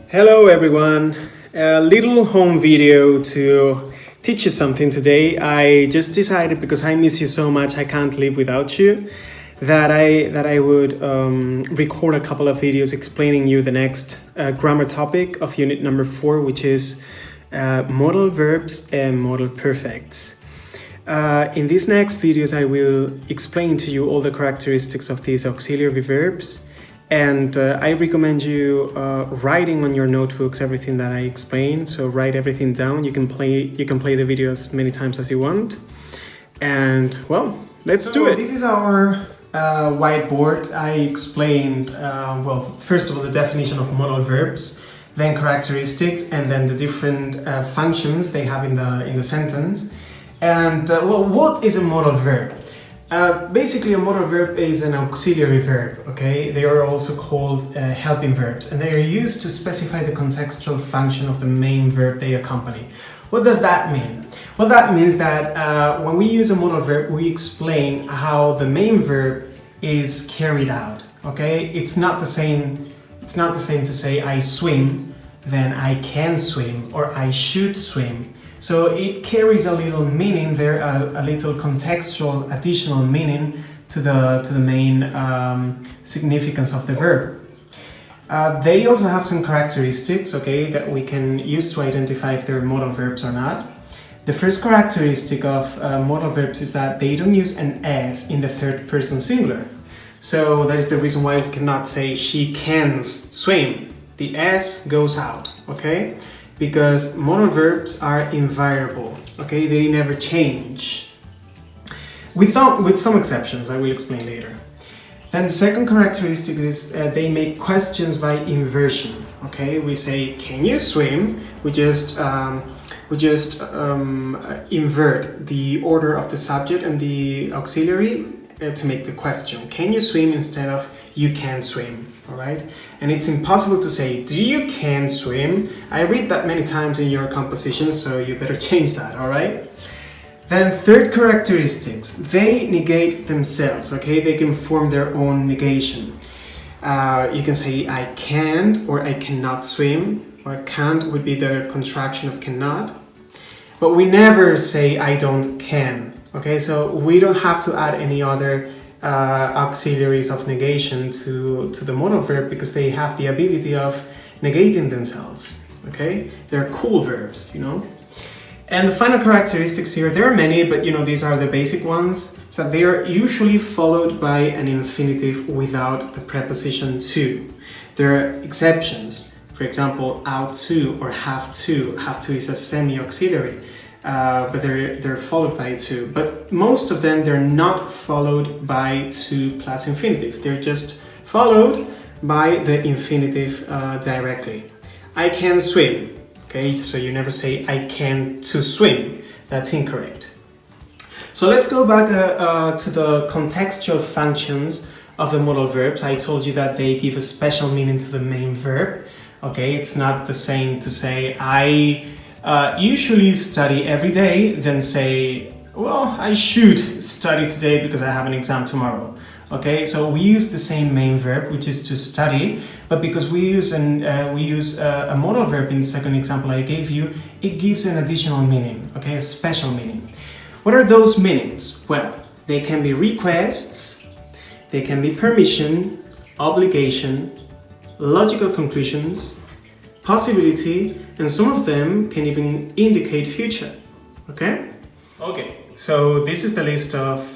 Hello everyone, a little home video to teach you something today. I just decided, because I miss you so much, I can't live without you, that I would record a couple of videos explaining you the next grammar topic of unit number 4, which is modal verbs and modal perfects. In these next videos, I will explain to you all the characteristics of these auxiliary verbs. And I recommend you writing on your notebooks everything that I explain. So write everything down. You can play the video as many times as you want. And well, let's do it. This is our whiteboard. I explained first of all the definition of modal verbs, then characteristics, and then the different functions they have in the sentence. And what is a modal verb? Basically, a modal verb is an auxiliary verb, okay? They are also called helping verbs, and they are used to specify the contextual function of the main verb they accompany. What does that mean? Well, that means that when we use a modal verb, we explain how the main verb is carried out, okay? It's not the same to say I swim than I can swim or I should swim. So it carries a little meaning there, a little contextual additional meaning to the main significance of the verb. They also have some characteristics, okay, that we can use to identify if they're modal verbs or not. The first characteristic of modal verbs is that they don't use an S in the third person singular. So that is the reason why we cannot say she can swim. The S goes out, okay? Because modal verbs are invariable, okay? They never change. With some exceptions, I will explain later. Then the second characteristic is they make questions by inversion, okay? We say, can you swim? We just invert the order of the subject and the auxiliary to make the question. Can you swim instead of you can swim, all right? And it's impossible to say, do you can swim? I read that many times in your compositions, so you better change that, all right? Then third characteristics, they negate themselves, okay? They can form their own negation. You can say I can't or I cannot swim, or can't would be the contraction of cannot. But we never say I don't can, okay? So we don't have to add any other auxiliaries of negation to the modal verb because they have the ability of negating themselves, okay? They're cool verbs, you know? And the final characteristics here, there are many, but you know, these are the basic ones. So they are usually followed by an infinitive without the preposition to. There are exceptions. For example, out to or have to. Have to is a semi-auxiliary. But they're followed by to. But most of them, they're not followed by to plus infinitive. They're just followed by the infinitive directly. I can swim. Okay, so you never say I can to swim. That's incorrect. So let's go back to the contextual functions of the modal verbs. I told you that they give a special meaning to the main verb. Okay, it's not the same to say I usually study every day, then say, well, I should study today because I have an exam tomorrow. Okay, so we use the same main verb, which is to study, but because we use a modal verb in the second example I gave you, it gives an additional meaning, okay, a special meaning. What are those meanings? Well, they can be requests, they can be permission, obligation, logical conclusions, possibility, and some of them can even indicate future, okay? Okay, so this is the list of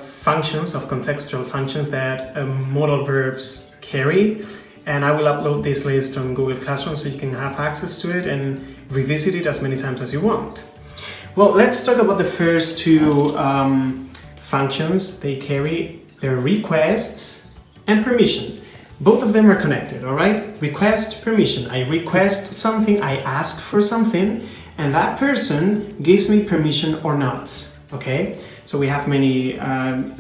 functions, of contextual functions that modal verbs carry, and I will upload this list on Google Classroom so you can have access to it and revisit it as many times as you want. Well, let's talk about the first two functions they carry. They're requests and permission. Both of them are connected, all right? Request, permission. I request something, I ask for something, and that person gives me permission or not, okay? So we have many,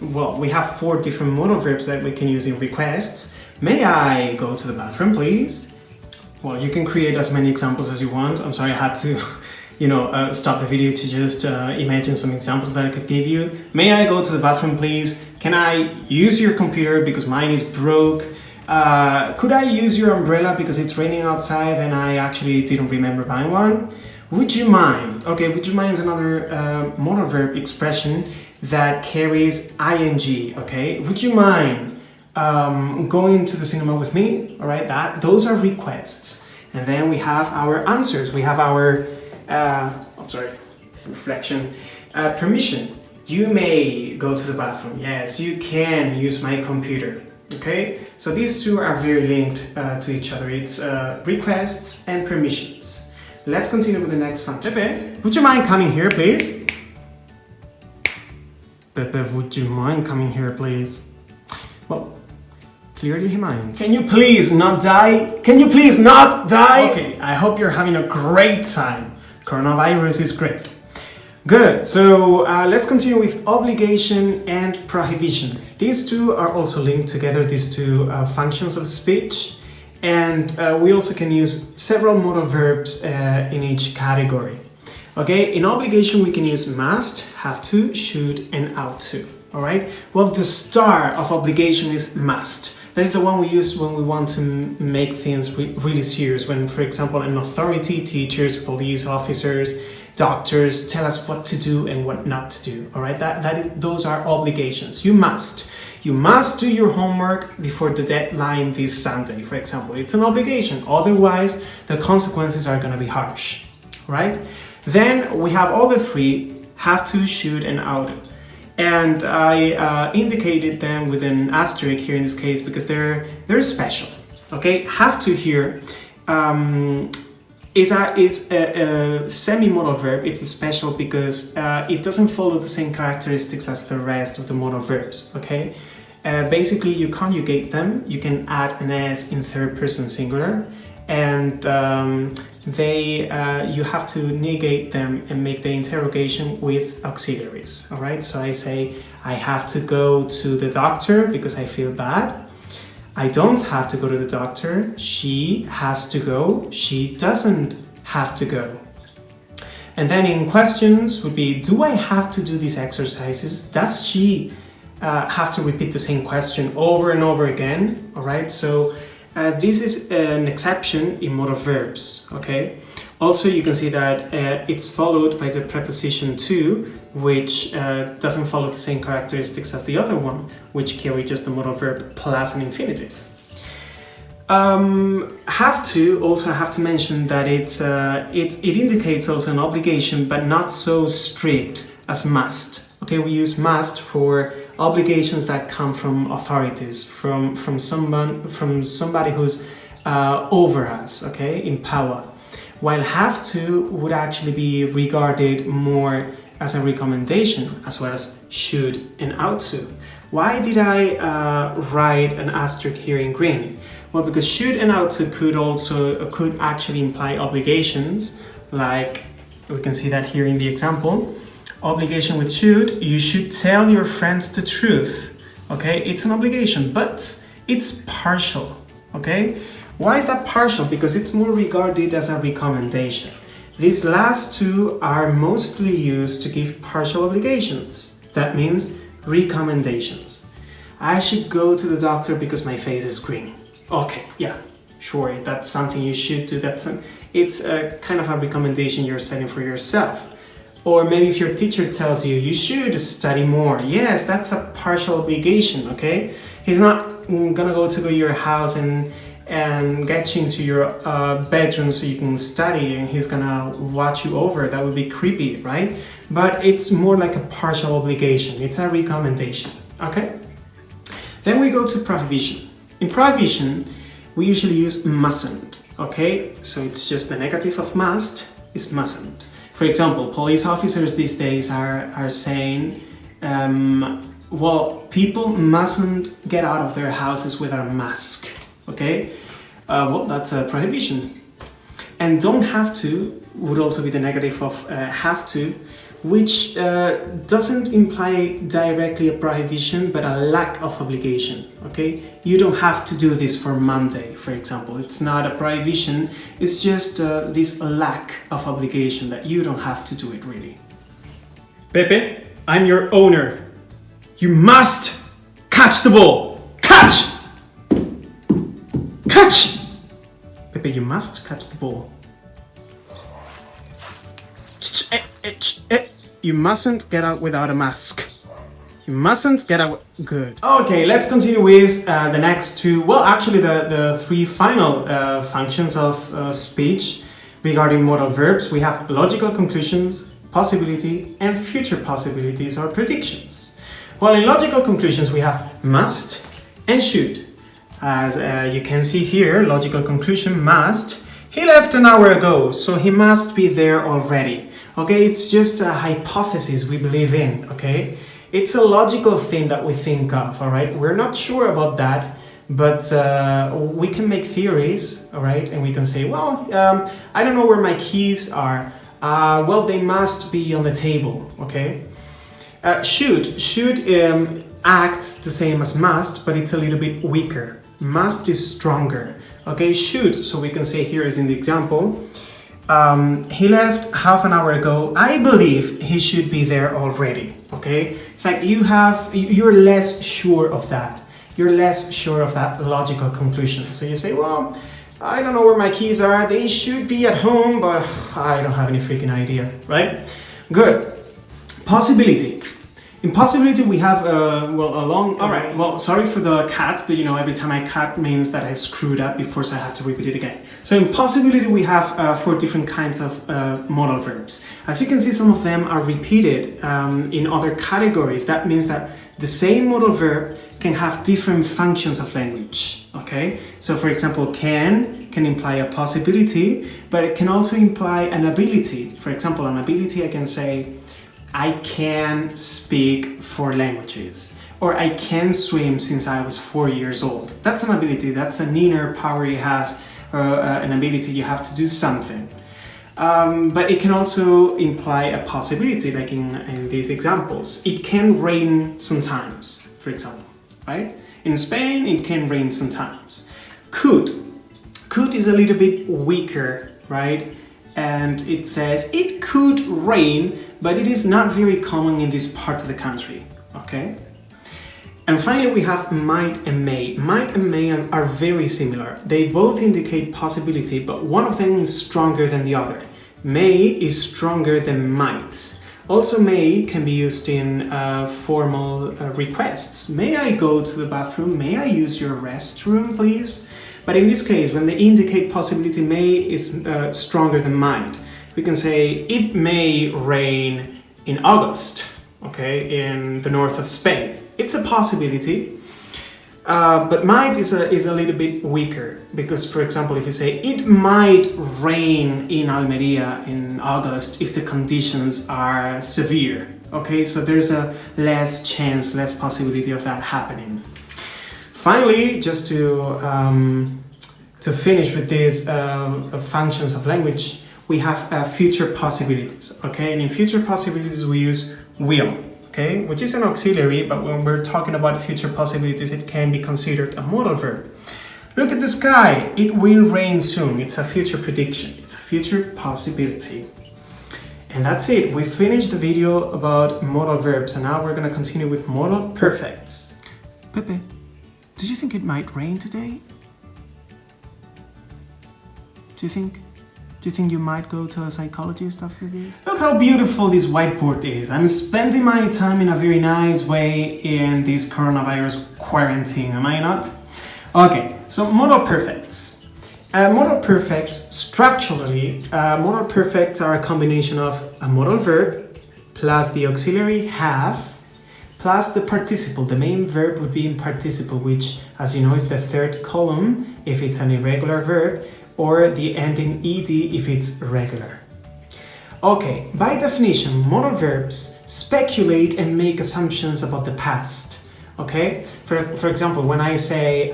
we have 4 different modal verbs that we can use in requests. May I go to the bathroom, please? Well, you can create as many examples as you want. I'm sorry I had to, stop the video to just imagine some examples that I could give you. May I go to the bathroom, please? Can I use your computer because mine is broke? Could I use your umbrella because it's raining outside and I actually didn't remember buying one? Would you mind? Okay, would you mind is another modal verb expression that carries ing, okay? Would you mind going to the cinema with me? All right, those are requests. And then we have our answers. We have our, reflection. Permission. You may go to the bathroom. Yes, you can use my computer. Okay, so these two are very linked to each other. It's requests and permissions. Let's continue with the next function. Pepe, would you mind coming here, please? Pepe, would you mind coming here, please? Well, clearly he minds. Can you please not die? Can you please not die? Okay, I hope you're having a great time. Coronavirus is great. Good, so let's continue with obligation and prohibition. These two are also linked together, these two functions of speech, and we also can use several modal verbs in each category. Okay, in obligation we can use must, have to, should, and ought to. Alright, well, the star of obligation is must. That is the one we use when we want to make things really serious, when, for example, an authority, teachers, police officers, doctors tell us what to do and what not to do. All right, those are obligations. You must do your homework before the deadline this Sunday, for example. It's an obligation. Otherwise, the consequences are going to be harsh. Right? Then we have all the three: have to, should, and ought. And I indicated them with an asterisk here in this case because they're special. Okay, have to here. It's a semi-modal verb. It's special because it doesn't follow the same characteristics as the rest of the modal verbs, okay? Basically, you conjugate them. You can add an s in third person singular, and you have to negate them and make the interrogation with auxiliaries, all right? So I say, I have to go to the doctor because I feel bad. I don't have to go to the doctor. She has to go. She doesn't have to go. And then in questions would be, do I have to do these exercises? Does she have to repeat the same question over and over again? All right, so this is an exception in modal verbs, okay? Also, you can see that it's followed by the preposition to, which doesn't follow the same characteristics as the other one, which carry just the modal verb plus an infinitive. Have to, also I have to mention that it indicates also an obligation, but not so strict as must. Okay, we use must for obligations that come from authorities, from somebody who's over us, okay, in power. While have to would actually be regarded more as a recommendation, as well as should and ought to. Why did I write an asterisk here in green? Well, because should and ought to could actually imply obligations, like we can see that here in the example. Obligation with should, you should tell your friends the truth. Okay, it's an obligation, but it's partial. Okay, why is that partial? Because it's more regarded as a recommendation. These last two are mostly used to give partial obligations. That means recommendations. I should go to the doctor because my face is green. Okay, yeah, sure, that's something you should do. It's a kind of a recommendation you're setting for yourself. Or maybe if your teacher tells you, you should study more. Yes, that's a partial obligation, okay? He's not gonna go to your house and get you into your bedroom so you can study, and he's gonna watch you over. That would be creepy, right? But it's more like a partial obligation. It's a recommendation, okay? Then we go to prohibition. In prohibition, we usually use mustn't, okay? So it's just the negative of must is mustn't. For example, police officers these days are saying, well, people mustn't get out of their houses without a mask, okay? Well, that's a prohibition. And don't have to would also be the negative of have to, which doesn't imply directly a prohibition, but a lack of obligation, okay? You don't have to do this for Monday, for example. It's not a prohibition, it's just this lack of obligation that you don't have to do it really. Pepe, I'm your owner. You must catch the ball. Catch! Pepe, you must catch the ball. You mustn't get out without a mask. You mustn't get out. Good. Okay, let's continue with the next two. Well, actually, the three final functions of speech regarding modal verbs. We have logical conclusions, possibility, and future possibilities or predictions. Well, in logical conclusions, we have must and should. As you can see here, logical conclusion, must. He left an hour ago, so he must be there already. Okay, it's just a hypothesis we believe in, okay? It's a logical thing that we think of, all right? We're not sure about that, but we can make theories, all right? And we can say, well, I don't know where my keys are. Well, they must be on the table, okay? Should acts the same as must, but it's a little bit weaker. Must is stronger, okay? Should, so we can say here is in the example, he left half an hour ago. I believe he should be there already, okay? It's like you're less sure of that. You're less sure of that logical conclusion. So you say, well, I don't know where my keys are. They should be at home, but I don't have any freaking idea, right? Good. Possibility. In possibility, we have, alright, well, sorry for the cat, but every time I cut means that I screwed up before, so I have to repeat it again. So in possibility, we have 4 different kinds of modal verbs. As you can see, some of them are repeated in other categories. That means that the same modal verb can have different functions of language, okay? So for example, can imply a possibility, but it can also imply an ability. For example, an ability, I can say, I can speak 4 languages, or I can swim since I was 4 years old. That's an ability, that's an inner power you have, an ability you have to do something. But it can also imply a possibility, like in these examples. It can rain sometimes, for example, right? In Spain, it can rain sometimes. Could is a little bit weaker, right? And it says it could rain, but it is not very common in this part of the country, okay? And finally, we have might and may. Might and may are very similar. They both indicate possibility, but one of them is stronger than the other. May is stronger than might. Also, may can be used in formal requests. May I go to the bathroom? May I use your restroom, please? But in this case, when they indicate possibility, may is stronger than might. We can say, it may rain in August, okay, in the north of Spain. It's a possibility, but might is a little bit weaker, because, for example, if you say, it might rain in Almería in August if the conditions are severe, okay, so there's a less chance, less possibility of that happening. Finally, just to finish with these functions of language, we have future possibilities, okay? And in future possibilities, we use will, okay? Which is an auxiliary, but when we're talking about future possibilities, it can be considered a modal verb. Look at the sky, it will rain soon. It's a future prediction, it's a future possibility. And that's it, we finished the video about modal verbs, and now we're gonna continue with modal perfects. Pepe, do you think it might rain today? Do you think you might go to a psychologist after this? Look how beautiful this whiteboard is. I'm spending my time in a very nice way in this coronavirus quarantine, am I not? Okay, so modal perfects. Modal perfects, structurally, modal perfects are a combination of a modal verb plus the auxiliary have plus the participle. The main verb would be in participle, which, as you know, is the third column if it's an irregular verb, or the ending ed if it's regular. Okay, by definition, modal verbs speculate and make assumptions about the past. Okay, for example, when I say,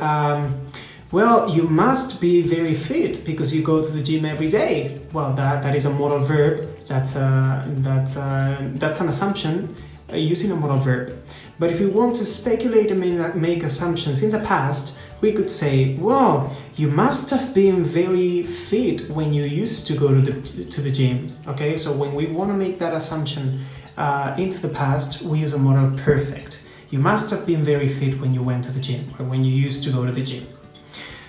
well, you must be very fit because you go to the gym every day. Well, that is a modal verb. That's an assumption using a modal verb. But if we want to speculate and make assumptions in the past, we could say, well, you must have been very fit when you used to go to the gym. Okay, so when we want to make that assumption into the past, we use a modal perfect. You must have been very fit when you went to the gym, or when you used to go to the gym.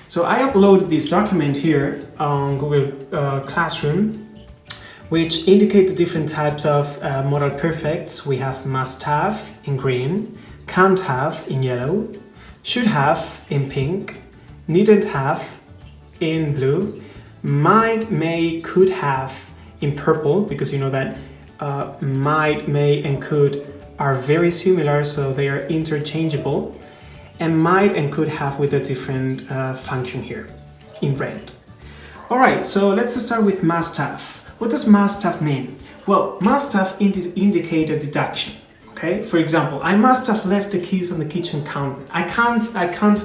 So I uploaded this document here on Google Classroom, which indicate the different types of modal perfects. We have must have in green, can't have in yellow, should have in pink, needn't have in blue, might, may, could have in purple, because you know that might, may, and could are very similar, so they are interchangeable, and might and could have with a different function here in red. All right, so let's start with must have. What does must have mean? Well, must have indicate a deduction. Okay, for example, I must have left the keys on the kitchen counter. I can't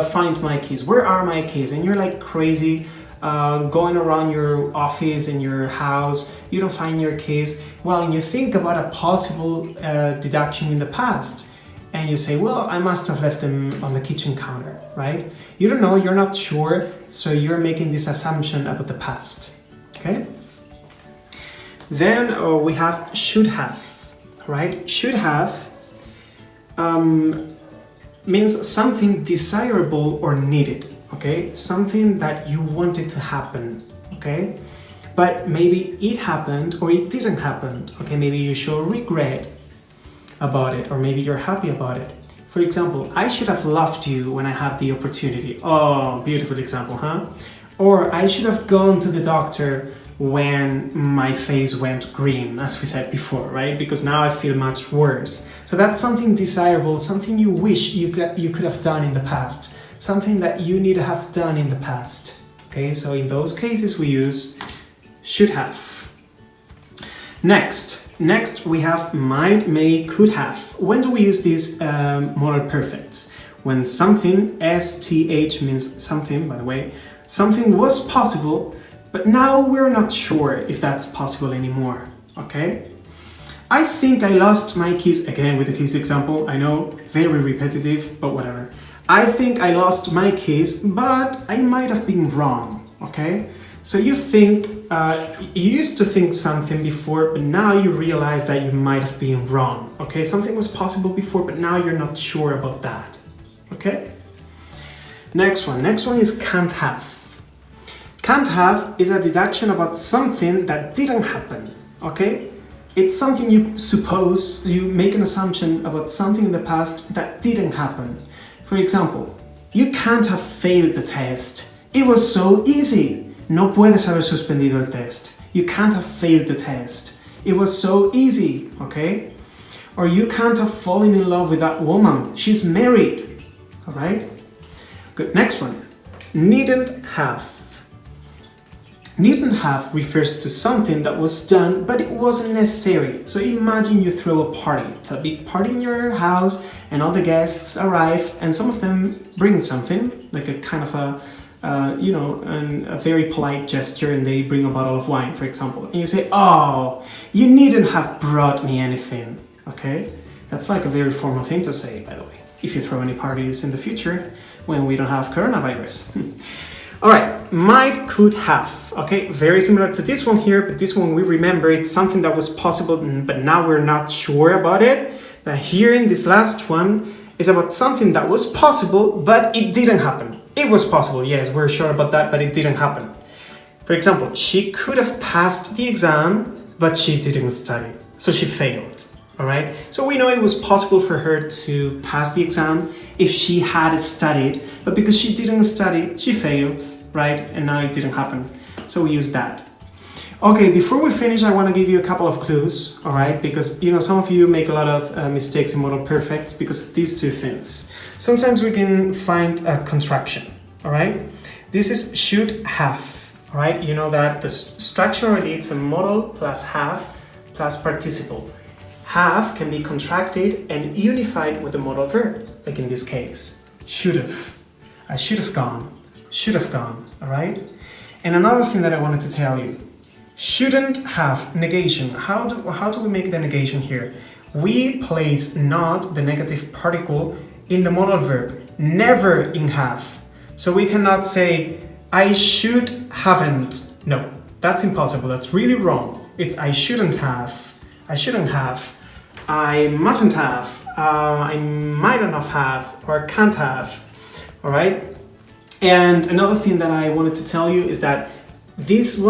find my keys. Where are my keys? And you're like crazy, going around your office and your house. You don't find your keys. Well, and you think about a possible deduction in the past, and you say, well, I must have left them on the kitchen counter, right? You don't know. You're not sure, so you're making this assumption about the past. Okay. Then we have should have. Right? Should have means something desirable or needed, okay? Something that you wanted to happen, okay? But maybe it happened or it didn't happen, okay? Maybe you show regret about it, or maybe you're happy about it. For example, I should have loved you when I had the opportunity. Oh, beautiful example, huh? Or I should have gone to the doctor when my face went green, as we said before, right? Because now I feel much worse. So that's something desirable, something you wish you could have done in the past, something that you need to have done in the past. Okay, so in those cases we use should have. Next we have might, may, could have. When do we use these modal perfects? When something, STH means something, by the way, something was possible, but now we're not sure if that's possible anymore, okay? I think I lost my keys, again with the keys example, I know, very repetitive, but whatever. I think I lost my keys, but I might have been wrong, okay? So you think, you used to think something before, but now you realize that you might have been wrong, okay? Something was possible before, but now you're not sure about that, okay? Next one is can't have. Can't have is a deduction about something that didn't happen, okay? It's something you suppose, you make an assumption about something in the past that didn't happen. For example, you can't have failed the test. It was so easy. No puedes haber suspendido el test. You can't have failed the test. It was so easy, okay? Or you can't have fallen in love with that woman. She's married, all right? Good, next one. Needn't have. Needn't have refers to something that was done, but it wasn't necessary. So imagine you throw a party. It's a big party in your house, and all the guests arrive, and some of them bring something, like a kind of a very polite gesture, and they bring a bottle of wine, for example. And you say, oh, you needn't have brought me anything, okay? That's like a very formal thing to say, by the way, if you throw any parties in the future when we don't have coronavirus. All right, might, could have, okay? Very similar to this one here, but this one we remember it's something that was possible, but now we're not sure about it. But here in this last one is about something that was possible, but it didn't happen. It was possible, yes, we're sure about that, but it didn't happen. For example, she could have passed the exam, but she didn't study, so she failed, all right? So we know it was possible for her to pass the exam if she had studied, but because she didn't study, she failed, right? And now it didn't happen, so we use that. Okay, before we finish, I want to give you a couple of clues, all right? Because, you know, some of you make a lot of mistakes in modal perfects because of these two things. Sometimes we can find a contraction, all right? This is should have, all right? You know that the structurally it's a modal plus have plus participle. Have can be contracted and unified with the modal verb, like in this case. Should have. I should have gone. Should have gone, all right? And another thing that I wanted to tell you. Shouldn't have, negation. How do we make the negation here? We place not, the negative particle, in the modal verb, never in have. So we cannot say, I should haven't. No, that's impossible. That's really wrong. It's I shouldn't have. I shouldn't have. I mustn't have. I might not have or can't have. All right? And another thing that I wanted to tell you is that this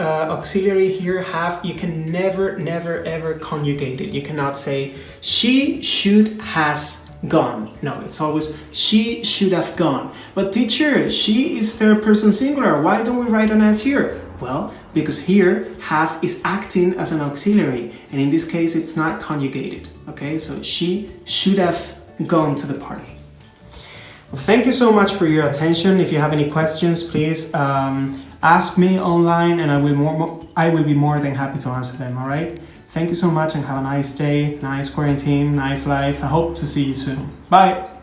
auxiliary here, have, you can never ever conjugate it. You cannot say she should has gone. No, it's always she should have gone. But teacher, she is third person singular. Why don't we write an as here? Well, because here have is acting as an auxiliary, and in this case it's not conjugated. Okay, so she should have gone to the party. Well, thank you so much for your attention. If you have any questions, please ask me online, and I will be more than happy to answer them. All right. Thank you so much, and have a nice day, nice quarantine, nice life. I hope to see you soon. Bye.